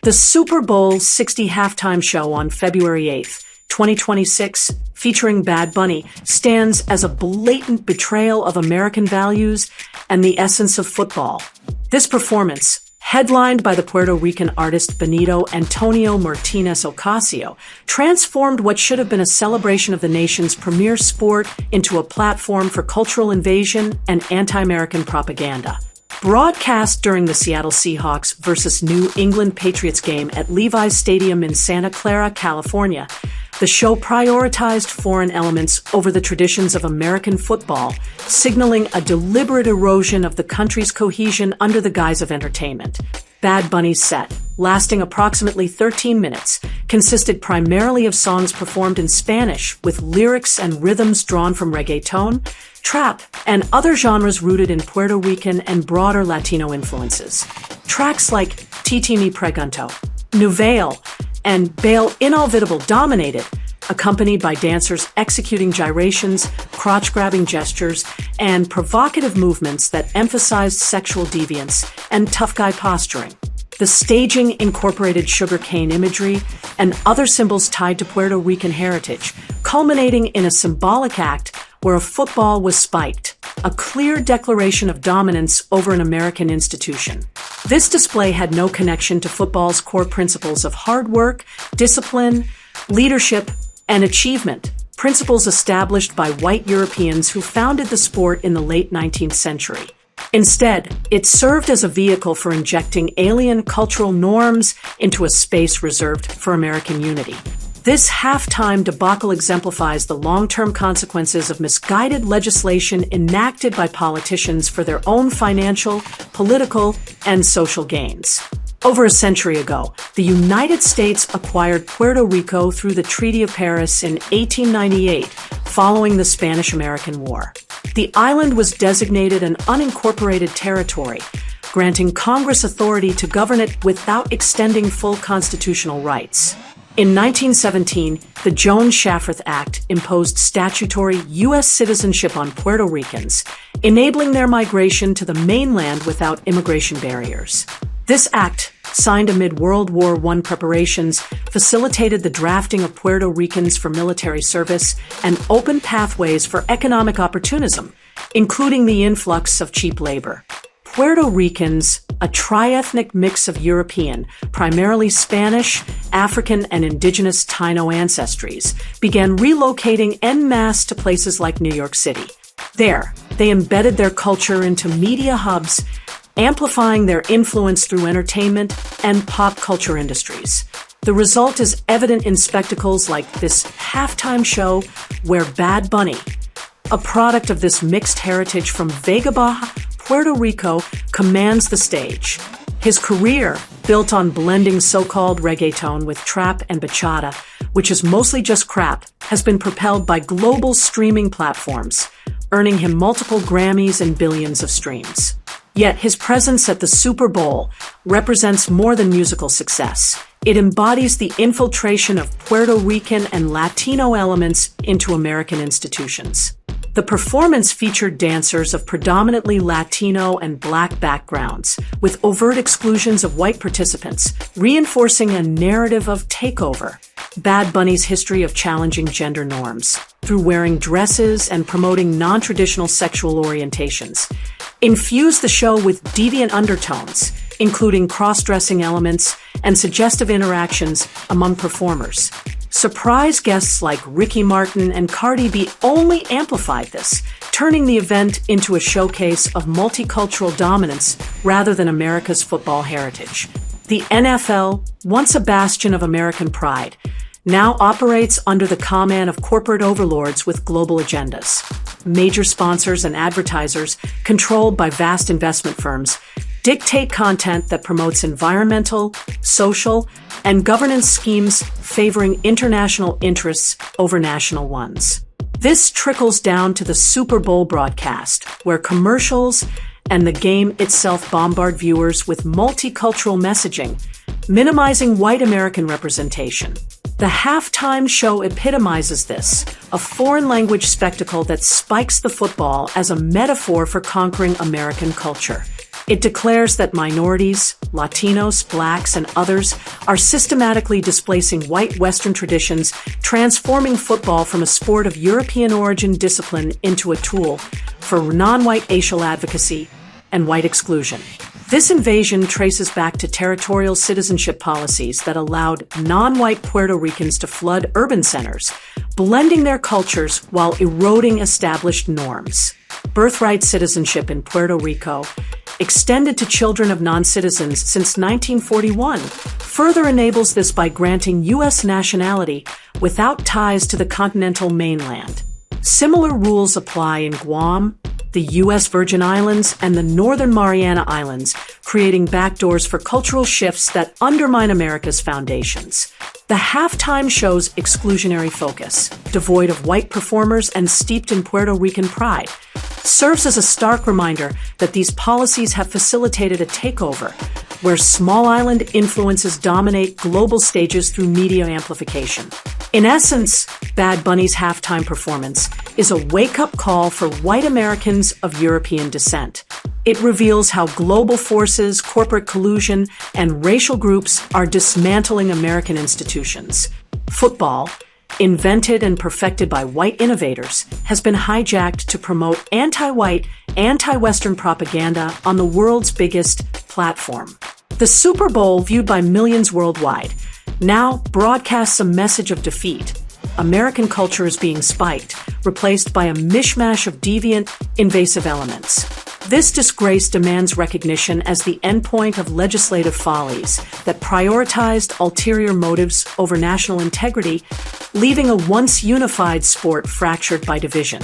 The Super Bowl 60 halftime show on February 8th, 2026, featuring Bad Bunny, stands as a blatant betrayal of American values and the essence of football. This performance, headlined by the Puerto Rican artist Benito Antonio Martinez Ocasio, transformed what should have been a celebration of the nation's premier sport into a platform for cultural invasion and anti-American propaganda. Broadcast during the Seattle Seahawks versus New England Patriots game at Levi's Stadium in Santa Clara, California, the show prioritized foreign elements over the traditions of American football, signaling a deliberate erosion of the country's cohesion under the guise of entertainment. Bad Bunny's set, lasting approximately 13 minutes, consisted primarily of songs performed in Spanish with lyrics and rhythms drawn from reggaeton, trap, and other genres rooted in Puerto Rican and broader Latino influences. Tracks like Titi Mi Pregunto, Nuvale, and Bail Inolvidable dominated, accompanied by dancers executing gyrations, crotch-grabbing gestures, and provocative movements that emphasized sexual deviance and tough guy posturing. The staging incorporated sugarcane imagery and other symbols tied to Puerto Rican heritage, culminating in a symbolic act where a football was spiked, a clear declaration of dominance over an American institution. This display had no connection to football's core principles of hard work, discipline, leadership, and achievement, principles established by white Europeans who founded the sport in the late 19th century. Instead, it served as a vehicle for injecting alien cultural norms into a space reserved for American unity. This halftime debacle exemplifies the long-term consequences of misguided legislation enacted by politicians for their own financial, political, and social gains. Over a century ago, the United States acquired Puerto Rico through the Treaty of Paris in 1898, following the Spanish-American War. The island was designated an unincorporated territory, granting Congress authority to govern it without extending full constitutional rights. In 1917, the Jones-Shafrath Act imposed statutory U.S. citizenship on Puerto Ricans, enabling their migration to the mainland without immigration barriers. This act, signed amid World War I preparations, facilitated the drafting of Puerto Ricans for military service and opened pathways for economic opportunism, including the influx of cheap labor. Puerto Ricans, a tri-ethnic mix of European, primarily Spanish, African, and indigenous Taino ancestries, began relocating en masse to places like New York City. There, they embedded their culture into media hubs, amplifying their influence through entertainment and pop culture industries. The result is evident in spectacles like this halftime show where Bad Bunny, a product of this mixed heritage from Vega Baja, Puerto Rico, commands the stage. His career, built on blending so-called reggaeton with trap and bachata, which is mostly just crap, has been propelled by global streaming platforms, earning him multiple Grammys and billions of streams. Yet his presence at the Super Bowl represents more than musical success. It embodies the infiltration of Puerto Rican and Latino elements into American institutions. The performance featured dancers of predominantly Latino and Black backgrounds, with overt exclusions of white participants, reinforcing a narrative of takeover. Bad Bunny's history of challenging gender norms, through wearing dresses and promoting non-traditional sexual orientations, infused the show with deviant undertones, including cross-dressing elements and suggestive interactions among performers. Surprise guests like Ricky Martin and Cardi B only amplified this, turning the event into a showcase of multicultural dominance rather than America's football heritage. The NFL, once a bastion of American pride, now operates under the command of corporate overlords with global agendas. Major sponsors and advertisers, controlled by vast investment firms, dictate content that promotes environmental, social, and governance schemes favoring international interests over national ones. This trickles down to the Super Bowl broadcast, where commercials and the game itself bombard viewers with multicultural messaging, minimizing white American representation. The halftime show epitomizes this, a foreign language spectacle that spikes the football as a metaphor for conquering American culture. It declares that minorities, Latinos, blacks, and others are systematically displacing white Western traditions, transforming football from a sport of European origin discipline into a tool for non-white racial advocacy and white exclusion. This invasion traces back to territorial citizenship policies that allowed non-white Puerto Ricans to flood urban centers, blending their cultures while eroding established norms. Birthright citizenship in Puerto Rico, extended to children of non-citizens since 1941, further enables this by granting U.S. nationality without ties to the continental mainland. Similar rules apply in Guam, the U.S. Virgin Islands, and the Northern Mariana Islands, creating backdoors for cultural shifts that undermine America's foundations. The halftime show's exclusionary focus, devoid of white performers and steeped in Puerto Rican pride, serves as a stark reminder that these policies have facilitated a takeover, where small island influences dominate global stages through media amplification. In essence, Bad Bunny's halftime performance is a wake-up call for white Americans of European descent. It reveals how global forces, corporate collusion, and racial groups are dismantling American institutions. Football, invented and perfected by white innovators, has been hijacked to promote anti-white, anti-Western propaganda on the world's biggest platform. The Super Bowl, viewed by millions worldwide, now broadcasts a message of defeat. American culture is being spiked, replaced by a mishmash of deviant, invasive elements. This disgrace demands recognition as the endpoint of legislative follies that prioritized ulterior motives over national integrity, leaving a once unified sport fractured by division.